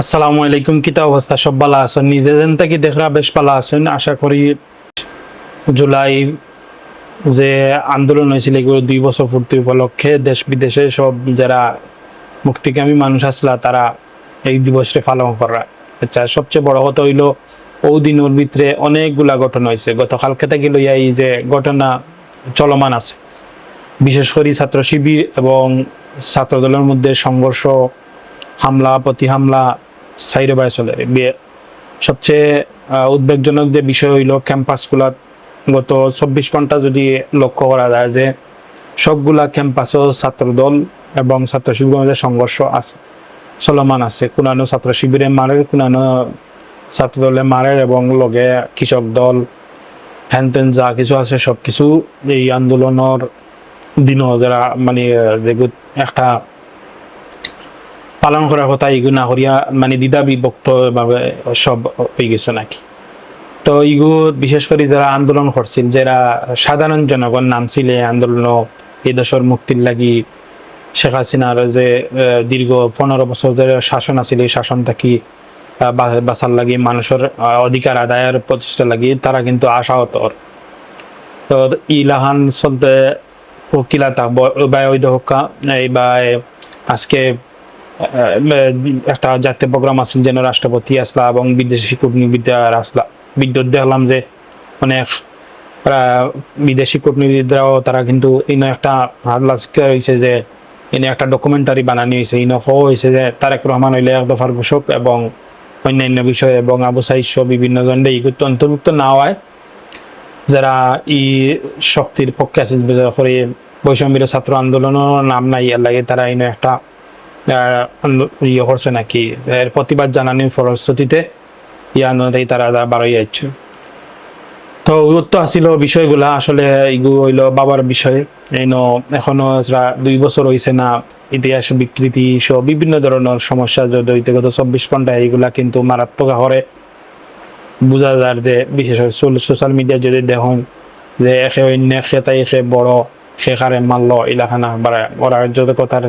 আসসালামু আলাইকুম, কিতা অবস্থা? সব ভালো আছেন? নিজে যেন থেকে দেখরা বেশ ভালো আছেন আশা করি। জুলাই যে আন্দোলন হয়েছিল এগুলো 2 বছর পূর্তি উপলক্ষে দেশ বিদেশে সব যারা মুক্তিকামী মানুষ আসলা তারা এই দিবসে পালন করা। আচ্ছা, সবচেয়ে বড় কথা হইল ও দিনের ভিতরে অনেকগুলা ঘটনা হয়েছে। গতকালকে থেকে লইয়া এই যে ঘটনা চলমান আছে, বিশেষ করে ছাত্র শিবির এবং ছাত্রদলের মধ্যে সংঘর্ষ, হামলা প্রতি হামলা সাইরে বাই চলে। সবচেয়ে উদ্বেগজনক যে বিষয় হইল ক্যাম্পাসগুলা গত 24 ঘন্টা যদি লক্ষ্য করা যায় যে সবগুলা ক্যাম্পাসও ছাত্রদল এবং ছাত্র শিবিরের মধ্যে সংঘর্ষ আছে, চলমান আছে। কোনানো ছাত্র শিবিরে মারের, কোনানো ছাত্রদলে মারের এবং লগে কৃষক দল হ্যানতেন যা কিছু আছে সবকিছু এই আন্দোলনের দিনও যারা মানে একটা পালন করার কথা এগুলো না করিয়া মানে দ্বিধা বিভক্ত ভাবে সব হয়ে গেছে নাকি। তো ইগু বিশেষ করে যারা আন্দোলন করছিল, যারা সাধারণ জনগণ নামছিল আন্দোলন এই দেশের মুক্তির লাগি, শেখ হাসিনার যে দীর্ঘ 15 বছর যে শাসন আছিল এই শাসন থাকি বাঁচার লাগি, মানুষের অধিকার আদায়ের প্রচেষ্টা লাগি তারা কিন্তু আশাহত। তো ইলাহান চলতে কিলা থাকবো ওই দহকা এইবার আজকে একটা জাতীয় প্রোগ্রাম আসল যেন রাষ্ট্রপতি আসলা এবং বিদেশি কূটনীতিবিদরা আসলা। বিদ্যুৎ দেখলাম যে অনেক বিদেশি কূটনীতিবিদরাও তারা কিন্তু ইনো একটা হাল্লাস্কার হয়েছে যে ইনো একটা ডকুমেন্টারি বানানো হয়েছে। ইনো হয়েছে যে তারেক রহমান হইলে এক দফার ঘোষক এবং অন্যান্য বিষয় এবং আবু সাইদ সহ বিভিন্ন জনদের ইগুত অন্তর্ভুক্ত না হয় যারা ই শক্তির পক্ষে আছে করে বৈষম্যের ছাত্র আন্দোলনের নাম নাই এর লাগে তারা ইনো একটা ইয়ে করছে নাকি এর প্রতিবাদ জানানোর ফলশ্রুতিতে ইয়ানোতেই তারা বারোই যাচ্ছে। তো গুরুত্ব আসিল বিষয়গুলা আসলে এগুলো হইলো বাবার বিষয়। এখনো 2 বছর হয়েছে না, ইতিহাস বিকৃতি সহ বিভিন্ন ধরনের সমস্যা জড়িত গত 24 ঘন্টা এইগুলা কিন্তু মারাত্মক হারে বোঝা যায় যে বিশেষ করে সোশ্যাল মিডিয়া যদি দেখুন যে একে অন্য খেতাই সে বড় সেখারে মারল ইলাখানা বাড়ায় ওরা যত কথার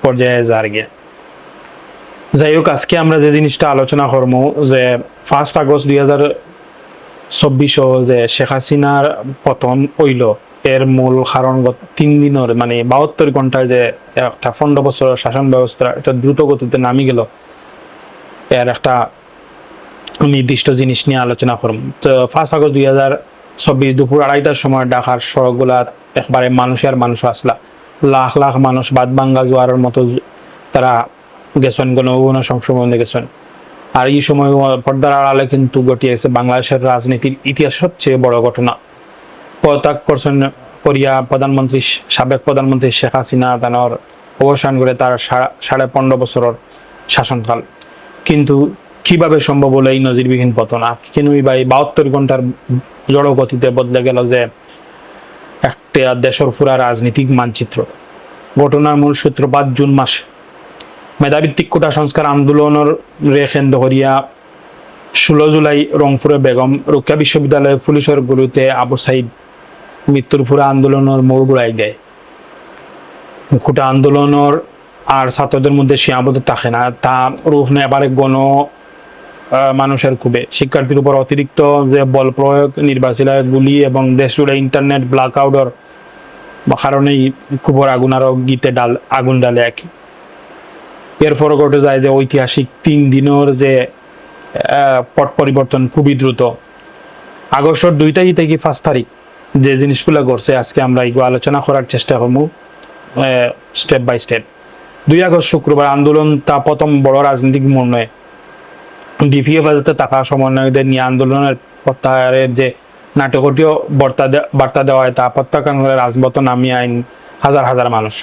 পর্যায়ে যার গিয়ে। যাই হোক, আজকে আমরা যে জিনিসটা আলোচনা করবো যে 1 আগস্ট 2024 যে শেখ হাসিনার পতন হইল এর মূল কারণ 3 দিনের মানে 72 ঘন্টায় যে একটা 15 বছর শাসন ব্যবস্থা এটা দ্রুত গতিতে নামি গেল, এর একটা নির্দিষ্ট জিনিস নিয়ে আলোচনা করব। তো 1 আগস্ট 2024 দুপুর 2:30টার সময় ঢাকার সড়কগুলা একবারে মানুষের মানুষ আসলা, লাখ লাখ মানুষ বাদ ভাঙ্গা জোয়ারের মতো তারা গেছেন, গণ সংশোধনে গেছেন। আর এই সময় পর্দার আড়ালে কিন্তু ঘটিয়েছে বাংলাদেশের রাজনীতির ইতিহাস সবচেয়ে বড় ঘটনা। পদত্যাগ করছেন করিয়া সাবেক প্রধানমন্ত্রী শেখ হাসিনা তানোর অবসান করে তার 15.5 বছরের শাসনকাল। কিন্তু কিভাবে সম্ভব হলো এই নজিরবিহীন পতন? আর কেন বা এই 72 ঘন্টার জড় গতিতে বদলে গেল যে একটা দেশের পুরা রাজনীতিক মানচিত্র? ঘটনার মূল সূত্রপাত জুন মাসে মেধাভিত্তিক কোটা সংস্কার আন্দোলনের কেন্দ্র করিয়া 16 জুলাই রংপুরে বেগম রোকেয়া বিশ্ববিদ্যালয়ের পুলিশের গুলিতে আবু সাইদ মৃত্যুর পুরা আন্দোলনের মোড় ঘুরাই দেয়। কোটা আন্দোলনের আর ছাত্রদের মধ্যে সীমাবদ্ধ থাকে না, তা রূপ নেয় এবারে মানুষের খুবে শিক্ষার্থীর উপর অতিরিক্ত যে বল প্রয়োগ, নির্বাচনী গুলি এবং দেশ জুড়ে ইন্টারনেট ব্ল্যাক আউটের কারণেই খুবর আগুনারও গীতে আগুন ডালে একই। এরপর ঘটে যায় যে ঐতিহাসিক 3 দিনের যে পট পরিবর্তন খুবই দ্রুত। আগস্টের 2 তারিখ থেকে 5 তারিখ যে জিনিসগুলো ঘটছে আজকে আমরা এগুলো আলোচনা করার চেষ্টা করবো স্টেপ বাই স্টেপ। 2 আগস্ট শুক্রবার আন্দোলন তা প্রথম বড় রাজনৈতিক মোড় নয়। ডিপিএ বাজাতে টাকা সমন্বয়কদের নিয়ে আন্দোলনের প্রত্যাহারের যে নাটকীয় বার্তা দেওয়া হয় তা প্রত্যাখ্যান করে রাজপথ নামিয়ে আইন হাজার হাজার মানুষ।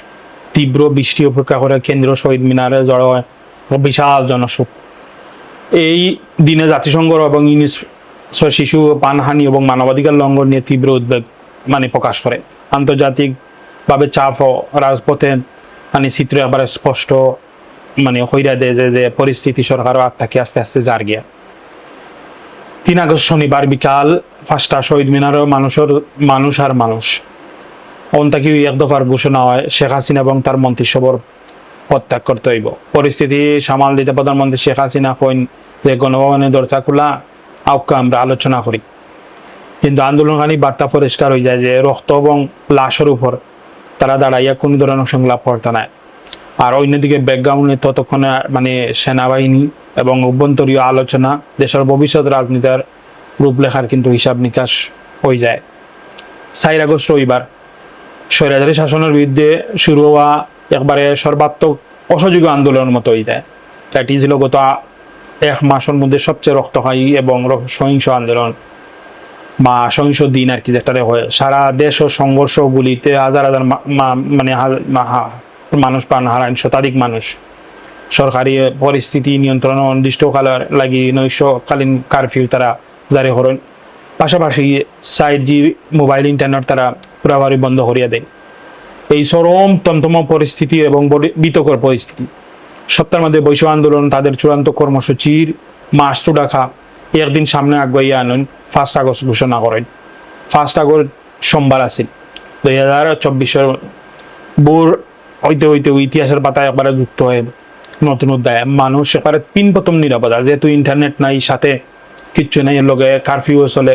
তীব্র বৃষ্টি উপেক্ষা করে কেন্দ্রীয় শহীদ মিনারে জড়ো হয় বিশাল জনশোক। এই দিনে জাতিসংঘ এবং শিশু প্রাণহানি এবং মানবাধিকার লঙ্ঘন নিয়ে তীব্র উদ্বেগ প্রকাশ করে। আন্তর্জাতিকভাবে চাপ ও রাজপথে চিত্র এবারে স্পষ্ট হইরা দেয় যে পরিস্থিতি সরকার আত্মাকে আস্তে আস্তে জার গিয়া। 3 আগস্ট শনিবার বিকাল 5টা শহীদ মিনারে মানুষ আর মানুষ অন্তাকি এক দফার ঘোষণা হয় শেখ হাসিনা এবং তার মন্ত্রিসভার প্রত্যাগ করতে হইব। পরিস্থিতি সামাল দিতে প্রধানমন্ত্রী শেখ হাসিনা কইন যে গণভবনের দরজা খোলা, আউকা আমরা আলোচনা করি। কিন্তু আন্দোলনকারী বার্তা পরিষ্কার হয়ে যায় যে রক্ত এবং লাশের উপর তারা দাঁড়াইয়া কোনো ধরনের সংলাপ করতে নাই। আর অন্যদিকে ব্যাকগ্রাউন্ডে ততক্ষণে মানে সেনাবাহিনী এবং অভ্যন্তরীয় আলোচনা দেশের ভবিষ্যৎ রাজনীতির রূপলেখার কিন্তু হিসাব নিকাশ হয়ে যায়। 4 আগস্ট রবিবার স্বৈরাচারী শাসনের বিরুদ্ধে শুরু হওয়া একবারে সর্বাত্মক অসহযোগী আন্দোলনের মতো হয়ে যায়। এটি ছিল গত 1 মাসের মধ্যে সবচেয়ে রক্তক্ষয়ী এবং সহিংস আন্দোলন বা সহিংস দিন আর কি, যেটা হয় সারা দেশ ও সংঘর্ষগুলিতে হাজার হাজার মানে মানুষ প্রাণ হারান, শতাধিক মানুষ। সরকারি পরিস্থিতি নিয়ন্ত্রণ অনির্দিষ্টকাল লাগি নৈশকালীন কারফিউ তারা জারি করেন। পাশাপাশি 4G মোবাইল ইন্টারনেট তারা পুরাপুরি বন্ধ করিয়া দেয়। এই চরম তমতম পরিস্থিতি এবং বিতর্কর পরিস্থিতি সপ্তাহের মধ্যে বৈশ্ব আন্দোলন তাদের চূড়ান্ত কর্মসূচির মাস রাখা একদিন সামনে আগাইয়া আনেন 1 আগস্ট ঘোষণা করেন। 1 আগস্ট সোমবার আছে 2024 বোর হইতে হইতে ইতিহাসের পাতায় একবারে যুক্ত হয়ে নতুন অধ্যায়। মানুষ একবারে তিন প্রথম নিরাপদা, যেহেতু ইন্টারনেট নাই, সাথে কিচ্ছু নাই, এর লগে কারফিউ চলে।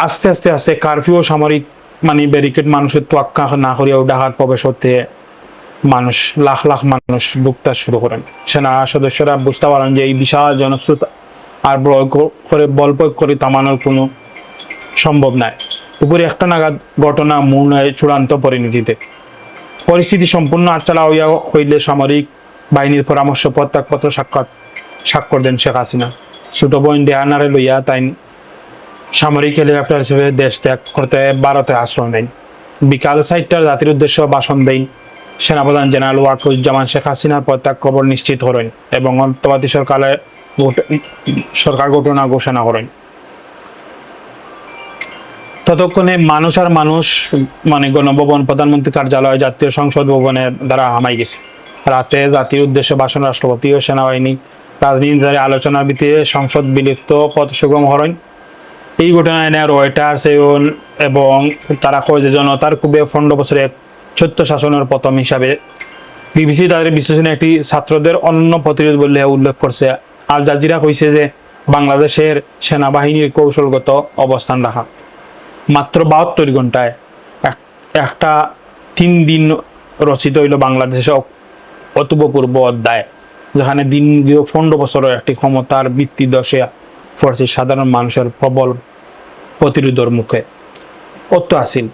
আস্তে আস্তে আস্তে কারফিউ সামরিক মানে ব্যারিকেড মানুষের তোয়াক্কা না করিয়াও ঢাকার প্রবেশ হতে মানুষ লাখ লাখ মানুষ ঢুকতে শুরু করেন। সেনা সদস্যরা বুঝতে পারেন যে এই বিশাল জনস্রোত আর বল প্রয়োগ করে থামানোর কোনো সম্ভব নাই। উপরে একটা নাগাদ ঘটনা মূল চূড়ান্ত পরিণতিতে পরিস্থিতি সম্পূর্ণ আচ্ছালা হইয়া হইলে সামরিক বাহিনীর পরামর্শ প্রত্যাগপত্র স্বাক্ষর দেন শেখ হাসিনা। ছোট বোন দেহানারে লইয়া তাই সামরিক হেলিকপ্টার হিসেবে দেশ ত্যাগ করতে ভারতে আশ্রয় নেন। বিকাল 4টার জাতির উদ্দেশ্য ভাষণ দেন সেনাপ্রধান জেনারেল ওয়াকারুজ্জামান। শেখ হাসিনার প্রত্যাগ খবর নিশ্চিত করেন এবং অন্তর্বর্তী সরকার ঘটনা ঘোষণা করেন। ততক্ষণে মানুষ আর মানুষ মানে গণভবন, প্রধানমন্ত্রী কার্যালয়, জাতীয় সংসদ ভবনের দ্বারা হামাই গেছে। রাতে জাতির উদ্দেশ্যে ভাষণ রাষ্ট্রপতি ও সেনাবাহিনী রাজনীতির আলোচনার ভিত্তিতে সংসদ বিলিপ্ত পথ সুগম করেন। এই ঘটনায় রয়টার্স এবং তারা কয় যে জনতার খুবই 15 বছরের ছোট্ট শাসনের প্রথম হিসাবে বিবিসি তাদের বিশ্লেষণে একটি ছাত্রদের অন্য প্রতিরোধ বলে উল্লেখ করছে। আল জাজিরা কইছে যে বাংলাদেশের সেনাবাহিনীর কৌশলগত অবস্থান রাখা মাত্র 72 ঘন্টায় একটা 3 দিন রচিত হইল বাংলাদেশে অতুপপূর্ব অধ্যায়, যেখানে দিন 15 বছরের একটি ক্ষমতার ভিত্তি দশে ফরসি সাধারণ মানুষের প্রবল প্রতিরোধের মুখে অত্য আসিল।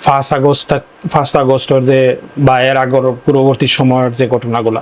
1 আগস্টের যে বা এর আগর পূর্ববর্তী সময়ের যে ঘটনাগুলা